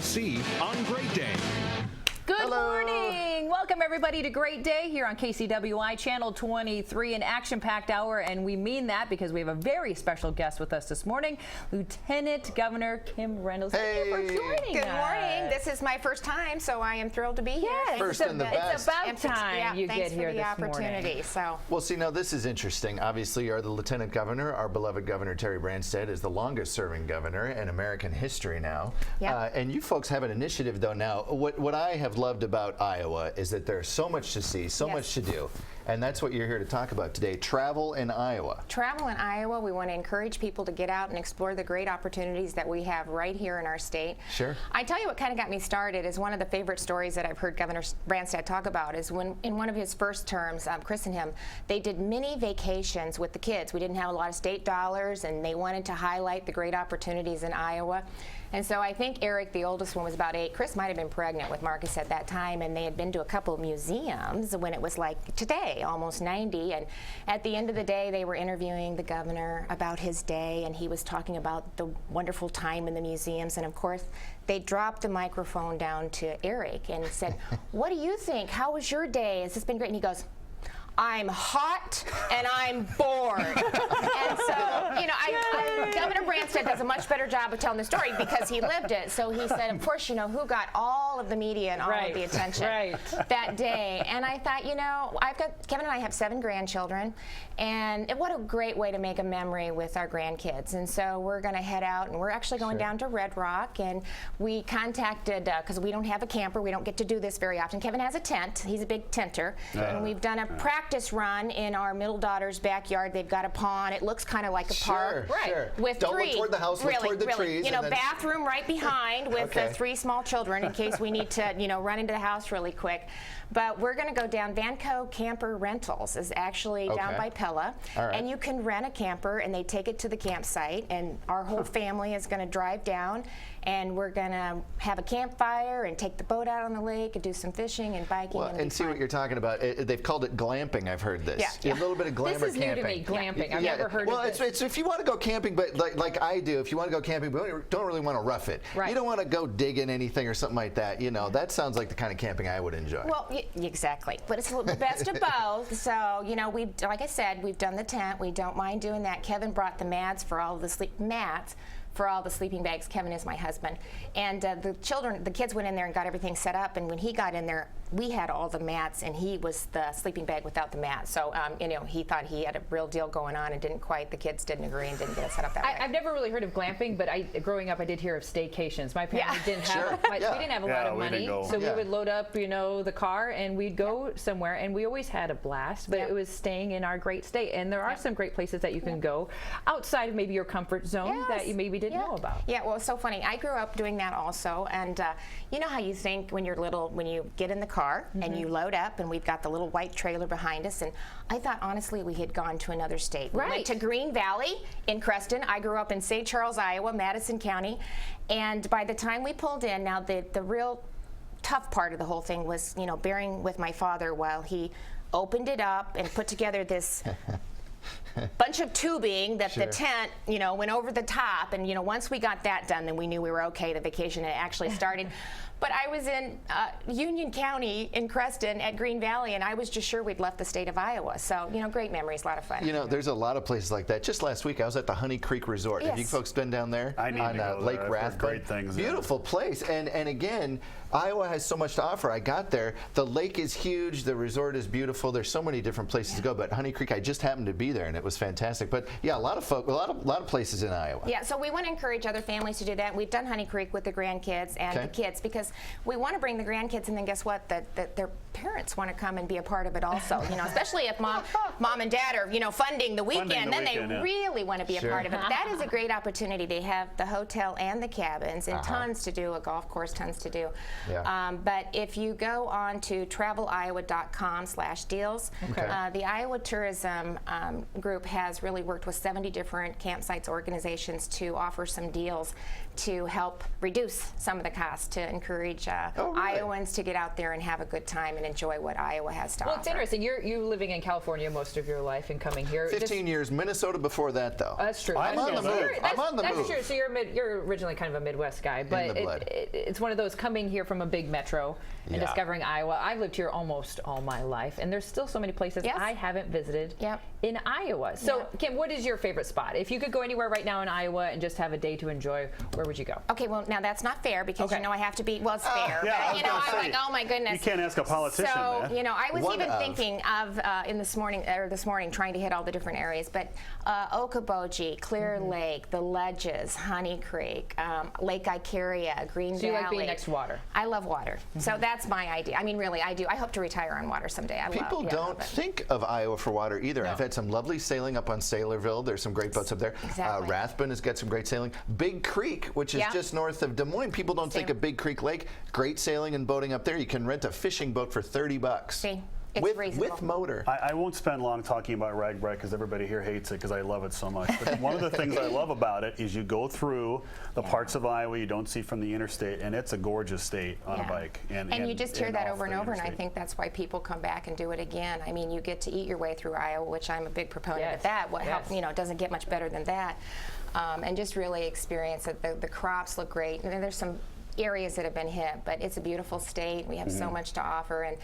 See on Great Day. Good morning. Welcome everybody to Great Day here on KCWI Channel 23, an action-packed hour, and we mean that because we have a very special guest with us this morning, Lt Governor Kim Reynold. Hey. Thank you for joining Good us. morning. This is my first time, so I am thrilled to be here. Yes, First and the best. It's about time you get here this morning. Thanks for the opportunity. Well, see, now this is interesting. Obviously, you're the Lieutenant Governor. Our beloved Governor Terry Branstad is the longest-serving governor in American history now. Yep. And you folks have an initiative, though, now. What I have loved about Iowa is that there's so much to see, so much to do. And that's what you're here to talk about today, travel in Iowa. Travel in Iowa, we want to encourage people to get out and explore the great opportunities that we have right here in our state. Sure. I tell you what kind of got me started is one of the favorite stories that I've heard Governor Branstad talk about is when in one of his first terms, Chris and him, they did mini vacations with the kids. We didn't have a lot of state dollars and they wanted to highlight the great opportunities in Iowa. And so I think Eric, the oldest one, was about 8. Chris might have been pregnant with Marcus at that time, and they had been to a couple of museums when it was like today, almost 90. And at the end of the day, they were interviewing the governor about his day, and he was talking about the wonderful time in the museums. And of course, they dropped the microphone down to Eric and said, "What do you think? How was your day? Has this been great?" And he goes, "I'm hot and I'm bored." And so, you know, Governor Branstad does a much better job of telling the story because he lived it. So he said, of course, you know, who got all of the media and all of the attention that day. And I thought, you know, Kevin and I have 7 grandchildren, and what a great way to make a memory with our grandkids. And so we're going to head out, and we're actually going down to Red Rock, and we contacted, because we don't have a camper, we don't get to do this very often. Kevin has a tent. He's a big tenter. And we've done a practice run in our middle daughter's backyard. They've got a pond. It looks kind of like a park. With Don't 3. look toward the house, look toward the trees. You know, bathroom right behind with 3 small children in case we need to, you know, run into the house really quick. But we're going to go down. Vanco Camper Rentals is actually down by Pella. And you can rent a camper, and they take it to the campsite, and our whole family is going to drive down, and we're going to have a campfire and take the boat out on the lake and do some fishing and biking. And see what you're talking about. They've called it glamping, I've heard this. A little bit of glamour this is camping. New to me, glamping. I've never heard of this. It's if you want to go camping, but like I do, if you want to go camping, but you don't really want to rough it. You don't want to go digging anything or something like that. You know, that sounds like the kind of camping I would enjoy. Well, exactly. But it's the best of both. So, you know, like I said, we've done the tent. We don't mind doing that. Kevin brought the mats for all of the sleeping bags. Kevin is my husband. And the kids went in there and got everything set up. And when he got in there, we had all the mats, and he was the sleeping bag without the mat. So, you know, he thought he had a real deal going on and didn't quite. The kids didn't agree and didn't get it set up that way. I've never really heard of glamping, but growing up, I did hear of staycations. My family didn't have we didn't have a lot of money, so we would load up, you know, the car, and we'd go somewhere, and we always had a blast. But it was staying in our great state, and there are some great places that you can go outside of maybe your comfort zone that you maybe didn't know about. Yeah, well, it's so funny. I grew up doing that also, and you know how you think when you're little, when you get in the car and you load up, and we've got the little white trailer behind us, and I thought honestly we had gone to another state. We went to Green Valley in Creston. I grew up in St. Charles, Iowa, Madison County, and by the time we pulled in, now the real tough part of the whole thing was, you know, bearing with my father while he opened it up and put together this bunch of tubing that the tent, you know, went over the top. And, you know, once we got that done, then we knew we were okay. The vacation had actually started. But I was in Union County in Creston at Green Valley, and I was just sure we'd left the state of Iowa. So, you know, great memories, a lot of fun. You know, there's a lot of places like that. Just last week, I was at the Honey Creek Resort. Have you folks been down there? I need to go Lake there. Rathbun. Great things. Beautiful place. And again, Iowa has so much to offer. I got there. The lake is huge. The resort is beautiful. There's so many different places to go. But Honey Creek, I just happened to be there, and it was fantastic. But yeah, a lot of places in Iowa. Yeah, so we want to encourage other families to do that. We've done Honey Creek with the grandkids and the kids because we want to bring the grandkids, and then guess what? That their parents want to come and be a part of it also. You know, especially if mom and dad are, you know, funding the weekend, then they really want to be a part of it. That is a great opportunity. They have the hotel and the cabins, and tons to do. A golf course, tons to do. But if you go on to traveliowa.com/deals, the Iowa Tourism Group has really worked with 70 different campsites organizations to offer some deals to help reduce some of the costs to encourage really? Iowans to get out there and have a good time and enjoy what Iowa has to offer. Well, it's interesting. You're living in California most of your life and coming here. 15 years, Minnesota before that, though. That's true. I'm on the move. I'm on the move. That's true. So you're originally kind of a Midwest guy, but it's one of those coming here from a big metro and discovering Iowa. I've lived here almost all my life, and there's still so many places I haven't visited in Iowa. So, Kim, what is your favorite spot? If you could go anywhere right now in Iowa and just have a day to enjoy, where would you go? Okay, well, now that's not fair because you know I have to be, well, it's fair. Yeah, but, you know, I'm like, oh my goodness. You can't ask a politician So, that. you know, I was even thinking of this morning trying to hit all the different areas, but Okoboji, Clear Lake, the Ledges, Honey Creek, Lake Ikaria, Green Valley. So you like being next to water? I love water. So that's my idea. I mean, really, I do. I hope to retire on water someday. People don't think of Iowa for water either. I've had some lovely sailing up on Sailorville. There's some great boats up there. Exactly. Rathbun has got some great sailing. Big Creek, which is just north of Des Moines. People don't think of Big Creek Lake. Great sailing and boating up there. You can rent a fishing boat for $30. See? It's reasonable. With motor. I won't spend long talking about RAGBRAI because everybody here hates it because I love it so much. But one of the things I love about it is you go through the parts of Iowa you don't see from the interstate, and it's a gorgeous state on a bike. And you just hear that over and over, and I think that's why people come back and do it again. I mean, you get to eat your way through Iowa, which I'm a big proponent of that. You know, it doesn't get much better than that. And just really experience it. The crops look great. And then there's some areas that have been hit, but it's a beautiful state. We have so much to offer, and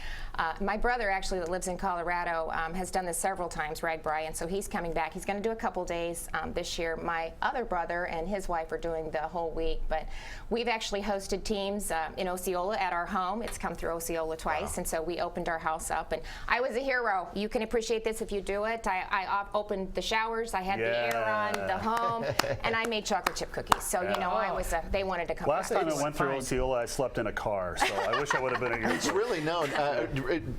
my brother actually that lives in Colorado has done this several times, RAGBRAI, and so he's coming back. He's going to do a couple days this year. My other brother and his wife are doing the whole week, but we've actually hosted teams in Osceola at our home. It's come through Osceola twice, and so we opened our house up, and I was a hero. You can appreciate this if you do it. I opened the showers, I had the air on the home, and I made chocolate chip cookies. So you know, I was they wanted to come Last back. time I went through Osceola, I slept in a car, so I wish I would have been at your It's really known.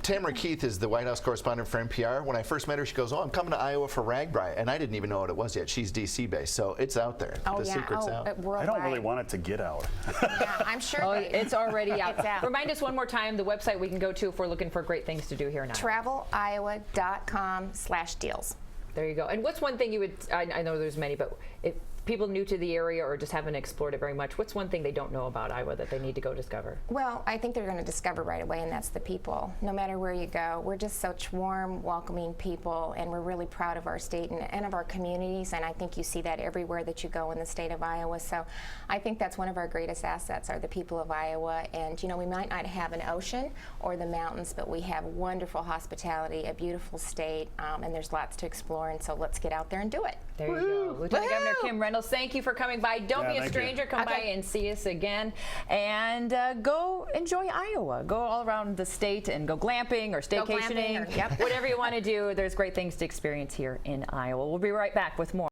Tamara Keith is the White House correspondent for NPR. When I first met her, she goes, "Oh, I'm coming to Iowa for RAGBRAI," and I didn't even know what it was yet. She's D.C. based, so it's out there. Oh, the secret's out. I don't really want it to get out. Yeah, I'm sure. Oh, it's already out. It's out. Remind us one more time the website we can go to if we're looking for great things to do here in Iowa. TravelIowa.com/deals. There you go. And what's one thing you would, I know there's many, but if people new to the area or just haven't explored it very much, what's one thing they don't know about Iowa that they need to go discover? Well, I think they're going to discover right away, and that's the people. No matter where you go, we're just such warm, welcoming people, and we're really proud of our state and of our communities, and I think you see that everywhere that you go in the state of Iowa. So I think that's one of our greatest assets are the people of Iowa. And you know, we might not have an ocean or the mountains, but we have wonderful hospitality, a beautiful state, and there's lots to explore, and so let's get out there and do it. There you go. Lieutenant Governor Kim Reynold, thank you for coming by. Don't be a stranger. Come by and see us again. And go enjoy Iowa. Go all around the state and go glamping or staycationing. Whatever you want to do, there's great things to experience here in Iowa. We'll be right back with more.